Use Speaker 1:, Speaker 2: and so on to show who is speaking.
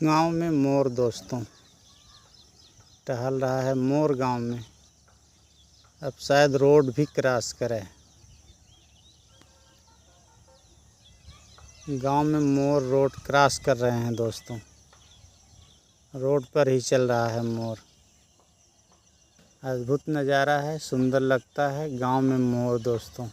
Speaker 1: गांव में मोर दोस्तों, टहल रहा है मोर गांव में। अब शायद रोड भी क्रॉस करे। गांव में मोर रोड क्रॉस कर रहे हैं दोस्तों। रोड पर ही चल रहा है मोर। अद्भुत नज़ारा है, सुंदर लगता है गांव में मोर दोस्तों।